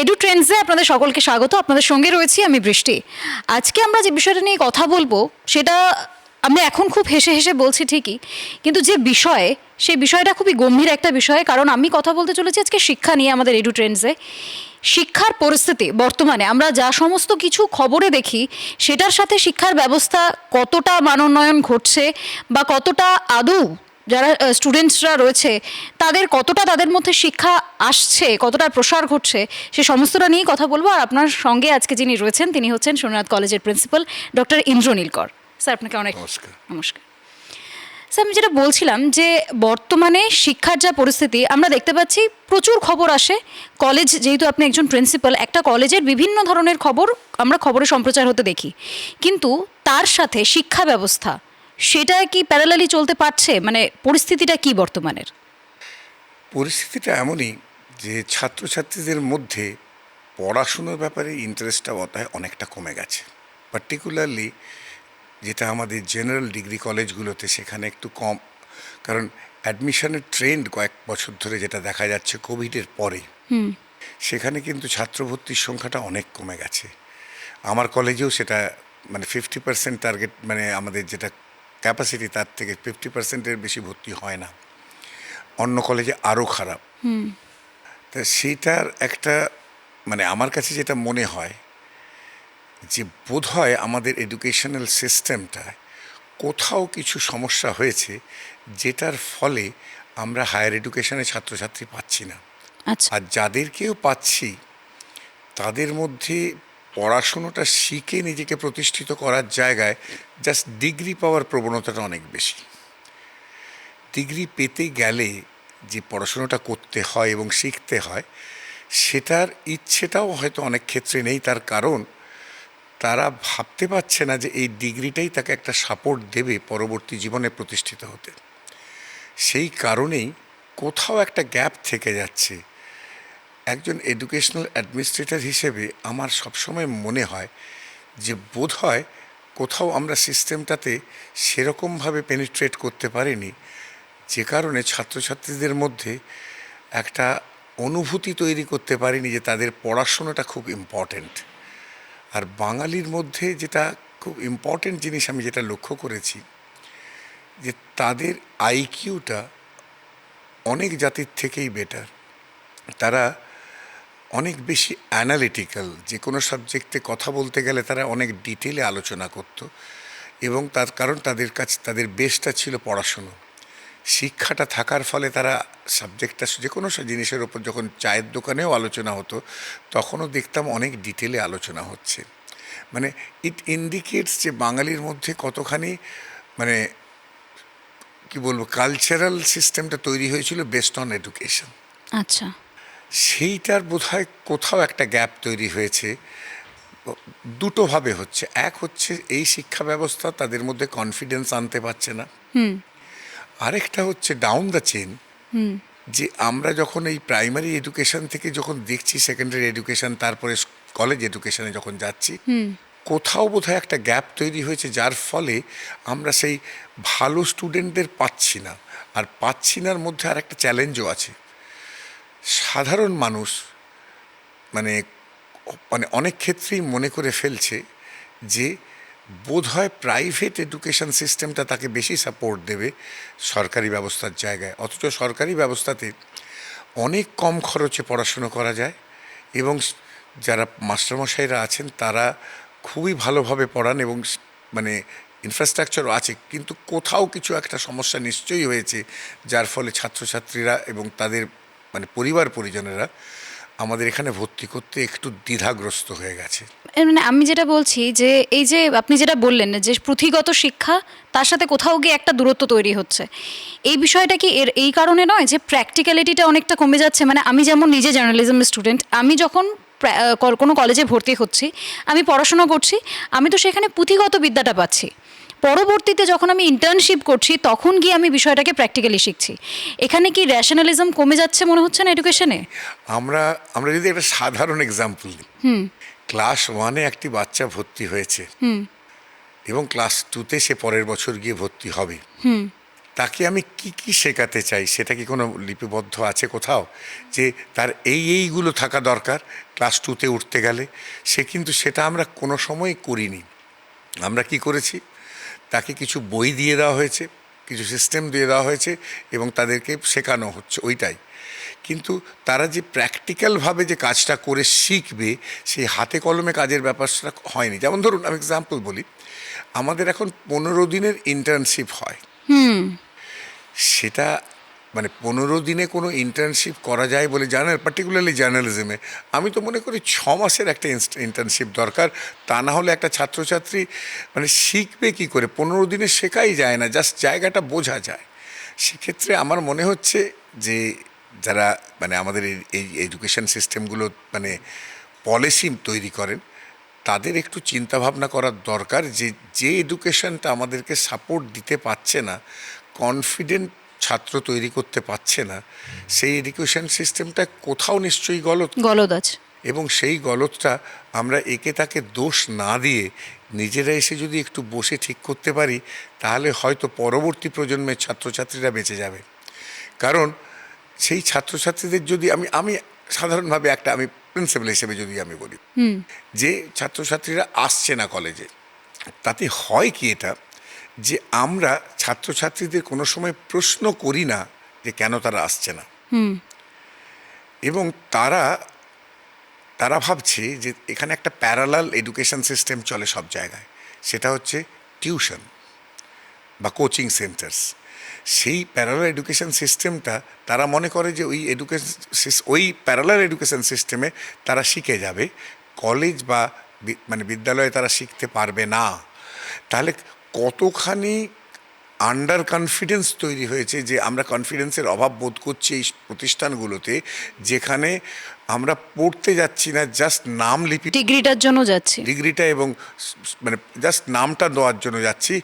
Edu ট্রেন্ডসে আপনাদের সকলকে স্বাগত। আপনাদের সঙ্গে রয়েছি আমি বৃষ্টি। আজকে আমরা যে বিষয়টা নিয়ে কথা বলবো সেটা আমরা এখন খুব হেসে হেসে বলছি ঠিকই, কিন্তু যে বিষয়ে সেই বিষয়টা খুবই গম্ভীর একটা বিষয়। কারণ আমি কথা বলতে চলেছি আজকে শিক্ষা নিয়ে। আমাদের এডু ট্রেন্ডসে শিক্ষার পরিস্থিতি বর্তমানে আমরা যা সমস্ত কিছু খবরে দেখি সেটার সাথে শিক্ষার ব্যবস্থা কতটা মানোন্নয়ন ঘটছে বা কতটা আদৌ যারা স্টুডেন্টসরা রয়েছে তাদের কতটা তাদের মধ্যে শিক্ষা আসছে, কতটা প্রসার ঘটছে, সে সমস্তটা নিয়েই কথা বলবো। আর আপনার সঙ্গে আজকে যিনি রয়েছেন তিনি হচ্ছেন সোমনাথ কলেজের প্রিন্সিপাল ডক্টর ইন্দ্রনীল কর। স্যার আপনাকে অনেক নমস্কার। নমস্কার। স্যার আমি যেটা বলছিলাম যে বর্তমানে শিক্ষার যা পরিস্থিতি আমরা দেখতে পাচ্ছি, প্রচুর খবর আসে। কলেজ, যেহেতু আপনি একজন প্রিন্সিপাল, একটা কলেজের বিভিন্ন ধরনের খবর আমরা খবরে সম্প্রচার হতে দেখি, কিন্তু তার সাথে শিক্ষা ব্যবস্থা সেটা কি প্যারালালি চলতে পারছে? মানে পরিস্থিতিটা কি বর্তমানের? পরিস্থিতিটা এমনই যে ছাত্রছাত্রীদের মধ্যে পড়াশুনোর ব্যাপারে ইন্টারেস্টটা অনেকটা কমে গেছে। পার্টিকুলারলি যেটা আমাদের জেনারেল ডিগ্রি কলেজগুলোতে সেখানে একটু কম, কারণ অ্যাডমিশনের ট্রেন্ড কয়েক বছর ধরে যেটা দেখা যাচ্ছে কোভিডের পরে, সেখানে কিন্তু ছাত্রভর্তির সংখ্যাটা অনেক কমে গেছে। আমার কলেজেও সেটা মানে 50% টার্গেট, মানে আমাদের যেটা ক্যাপাসিটি তার থেকে 50%-এর বেশি ভর্তি হয় না। অন্য কলেজে আরও খারাপ। তা সেইটার একটা মানে আমার কাছে যেটা মনে হয় যে বোধহয় আমাদের এডুকেশনাল সিস্টেমটায় কোথাও কিছু সমস্যা হয়েছে, যেটার ফলে আমরা হায়ার এডুকেশনে ছাত্রছাত্রী পাচ্ছি না। আচ্ছা, আর যাদেরকেও পাচ্ছি তাদের মধ্যে পড়াশুনোটা শিখে নিজেকে প্রতিষ্ঠিত করার জায়গায় জাস্ট ডিগ্রি পাওয়ার প্রবণতাটা অনেক বেশি। ডিগ্রি পেতে গেলে যে পড়াশোনাটা করতে হয় এবং শিখতে হয়, সেটার ইচ্ছেটাও হয়তো অনেক ক্ষেত্রে নেই। তার কারণ তারা ভাবতে পারছে না যে এই ডিগ্রিটাই তাকে একটা সাপোর্ট দেবে পরবর্তী জীবনে প্রতিষ্ঠিত হতে। সেই কারণেই কোথাও একটা গ্যাপ থেকে যাচ্ছে। একজন এডুকেশনাল অ্যাডমিনিস্ট্রেটর হিসেবে আমার সবসময় মনে হয় যে বোধহয় কোথাও আমরা সিস্টেমটাতে সেরকমভাবে পেনিট্রেট করতে পারিনি, যে কারণে ছাত্রছাত্রীদের মধ্যে একটা অনুভূতি তৈরি করতে পারিনি যে তাদের পড়াশোনাটা খুব ইম্পর্ট্যান্ট। আর বাঙালির মধ্যে যেটা খুব ইম্পর্ট্যান্ট জিনিস আমি যেটা লক্ষ্য করেছি, যে তাদের আইকিউটা অনেক জাতির থেকেই বেটার। তারা অনেক বেশি অ্যানালিটিক্যাল, যে কোনো সাবজেক্টে কথা বলতে গেলে তারা অনেক ডিটেলে আলোচনা করত, এবং তার কারণ তাদের কাছে তাদের বেসটা ছিল পড়াশুনো। শিক্ষাটা থাকার ফলে তারা সাবজেক্টটা যে কোনো জিনিসের ওপর যখন চায়ের দোকানেও আলোচনা হতো তখনও দেখতাম অনেক ডিটেলে আলোচনা হচ্ছে। মানে ইট ইন্ডিকেটস যে বাঙালির মধ্যে কতখানি মানে কি বলবো, কালচারাল সিস্টেমটা তৈরি হয়েছিল বেসড অন এডুকেশন। আচ্ছা। সেইটার বোধহয় কোথাও একটা গ্যাপ তৈরি হয়েছে। দুটোভাবে হচ্ছে, এক হচ্ছে এই শিক্ষা ব্যবস্থা তাদের মধ্যে কনফিডেন্স আনতে পারছে না। আরেকটা হচ্ছে ডাউন দ্য চেন, যে আমরা যখন এই প্রাইমারি এডুকেশন থেকে যখন দেখছি সেকেন্ডারি এডুকেশন, তারপরে কলেজ এডুকেশনে যখন যাচ্ছি, কোথাও বোধহয় একটা গ্যাপ তৈরি হয়েছে, যার ফলে আমরা সেই ভালো স্টুডেন্টদের পাচ্ছি না। আর পাচ্ছি নার মধ্যে আর একটা চ্যালেঞ্জও আছে। সাধারণ মানুষ মানে মানে অনেক ক্ষেত্রেই মনে করে ফেলছে যে বোধহয় প্রাইভেট এডুকেশন সিস্টেমটা তাকে বেশি সাপোর্ট দেবে সরকারি ব্যবস্থার জায়গায়, অথচ সরকারি ব্যবস্থাতে অনেক কম খরচে পড়াশুনো করা যায়, এবং যারা মাস্টারমশাইরা আছেন তারা খুবই ভালোভাবে পড়ান, এবং মানে ইনফ্রাস্ট্রাকচারও আছে। কিন্তু কোথাও কিছু একটা সমস্যা নিশ্চয়ই হয়েছে, যার ফলে ছাত্রছাত্রীরা এবং তাদের মানে পরিবার পরিজনেরা আমাদের এখানে ভর্তি করতে একটু দ্বিধাগ্রস্ত হয়ে গেছে। মানে আমি যেটা বলছি যে এই যে আপনি যেটা বললেন যে পুঁথিগত শিক্ষা, তার সাথে কোথাও গিয়ে একটা দূরত্ব তৈরি হচ্ছে, এই বিষয়টা কি এর এই কারণে নয় যে প্র্যাকটিক্যালিটিটা অনেকটা কমে যাচ্ছে? মানে আমি যেমন নিজে জার্নালিজমের স্টুডেন্ট, আমি যখন কোনো কলেজে ভর্তি হচ্ছি, আমি পড়াশোনা করছি, আমি তো সেখানে পুঁথিগত বিদ্যাটা পাচ্ছি। পরবর্তীতে যখন আমি ইন্টার্নশিপ করছি তখন গিয়ে আমি বিষয়টাকে প্র্যাকটিক্যালি শিখছি। এখানে কি র্যাশনালিজম কমে যাচ্ছে মনে হচ্ছে না এডুকেশনে? আমরা আমরা যদি একটা সাধারণ এক্সাম্পল নিই, ক্লাস 1-এ একটি বাচ্চা ভর্তি হয়েছে এবং ক্লাস 2-তে সে পরের বছর গিয়ে ভর্তি হবে, তাকে আমি কি শেখাতে চাই সেটা কি কোনো লিপিবদ্ধ আছে কোথাও, যে তার এইগুলো থাকা দরকার ক্লাস 2-তে উঠতে গেলে? সে কিন্তু সেটা আমরা কোনো সময় করিনি। আমরা কি করেছি, তাকে কিছু বই দিয়ে দেওয়া হয়েছে, কিছু সিস্টেম দিয়ে দেওয়া হয়েছে এবং তাদেরকে শেখানো হচ্ছে ওইটাই। কিন্তু তারা যে প্র্যাকটিক্যালভাবে যে কাজটা করে শিখবে, সেই হাতে কলমে কাজের ব্যাপারটা হয়নি। যেমন ধরুন, আমি এক্সাম্পল বলি, আমাদের এখন 15 দিনের ইন্টার্নশিপ হয়। সেটা মানে 15 দিনে কোনো ইন্টার্নশিপ করা যায় বলে পার্টিকুলারলি জার্নালিজমে আমি তো মনে করি 6 মাসের একটা ইন্টার্নশিপ দরকার। তা না হলে একটা ছাত্রছাত্রী মানে শিখবে কি করে? 15 দিনে শেখাই যায় না, জাস্ট জায়গাটা বোঝা যায়। সেক্ষেত্রে আমার মনে হচ্ছে যে যারা মানে আমাদের এই এডুকেশন সিস্টেমগুলো মানে পলিসি তৈরি করেন, তাদের একটু চিন্তাভাবনা করার দরকার যে এডুকেশনটা আমাদেরকে সাপোর্ট দিতে পারছে না, কনফিডেন্ট ছাত্র তৈরি করতে পারছে না, সেই এডুকেশন সিস্টেমটা কোথাও নিশ্চয়ই গলদ আছে। এবং সেই গলদটা আমরা একে তাকে দোষ না দিয়ে নিজেরা এসে যদি একটু বসে ঠিক করতে পারি, তাহলে হয়তো পরবর্তী প্রজন্মের ছাত্রছাত্রীরা বেঁচে যাবে। কারণ সেই ছাত্রছাত্রীদের যদি আমি সাধারণভাবে আমি প্রিন্সিপাল হিসেবে যদি আমি বলি, যে ছাত্রছাত্রীরা আসছে না কলেজে, তাতে হয় কি এটা, যে আমরা ছাত্রছাত্রীদের কোনো সময় প্রশ্ন করি না যে কেন তারা আসছে না, এবং তারা ভাবছে যে এখানে একটা প্যারালাল এডুকেশন সিস্টেম চলে সব জায়গায়, সেটা হচ্ছে টিউশন বা কোচিং সেন্টার্স। সেই প্যারালাল এডুকেশন সিস্টেমটা তারা মনে করে যে ওই প্যারালাল এডুকেশন সিস্টেমে তারা শিখে যাবে, কলেজ বা মানে বিদ্যালয়ে তারা শিখতে পারবে না। তাহলে কতখানি আন্ডার কনফিডেন্স তৈরি হয়েছে, যে আমরা কনফিডেন্সের অভাব বোধ করছি এই প্রতিষ্ঠানগুলোতে, যেখানে আমরা পড়তে যাচ্ছি না, জাস্ট নাম ডিগ্রিটার জন্য যাচ্ছি, ডিগ্রিটা এবং মানে জাস্ট নামটা দেওয়ার জন্য যাচ্ছি,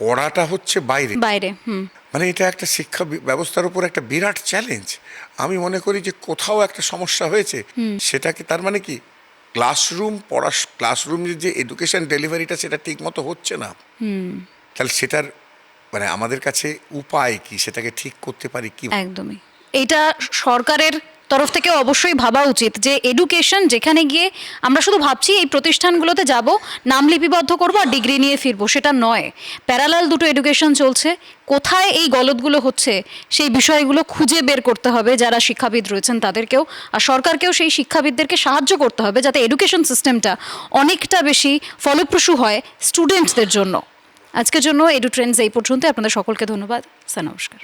পড়াটা হচ্ছে বাইরে। মানে এটা একটা শিক্ষা ব্যবস্থার উপর একটা বিরাট চ্যালেঞ্জ। আমি মনে করি যে কোথাও একটা সমস্যা হয়েছে, সেটাকে তার মানে কি ক্লাসরুমের যে এডুকেশন ডেলিভারিটা সেটা ঠিক মতো হচ্ছে না। তাহলে সেটার মানে আমাদের কাছে উপায় কি, সেটাকে ঠিক করতে পারি কি? একদমই, এটা সরকারের তরফ থেকে অবশ্যই ভাবা উচিত যে এডুকেশন যেখানে গিয়ে আমরা শুধু ভাবছি এই প্রতিষ্ঠানগুলোতে যাব, নাম লিপিবদ্ধ করবো আর ডিগ্রি নিয়ে ফিরবো, সেটা নয়। প্যারালাল দুটো এডুকেশন চলছে, কোথায় এই গলদগুলো হচ্ছে সেই বিষয়গুলো খুঁজে বের করতে হবে যারা শিক্ষাবিদ রয়েছেন তাদেরকেও, আর সরকারকেও সেই শিক্ষাবিদদেরকে সাহায্য করতে হবে যাতে এডুকেশন সিস্টেমটা অনেকটা বেশি ফলপ্রসূ হয় স্টুডেন্টদের জন্য। আজকের জন্য এডু ট্রেন্ডস এই পর্যন্ত। আপনাদের সকলকে ধন্যবাদ স্যার, নমস্কার।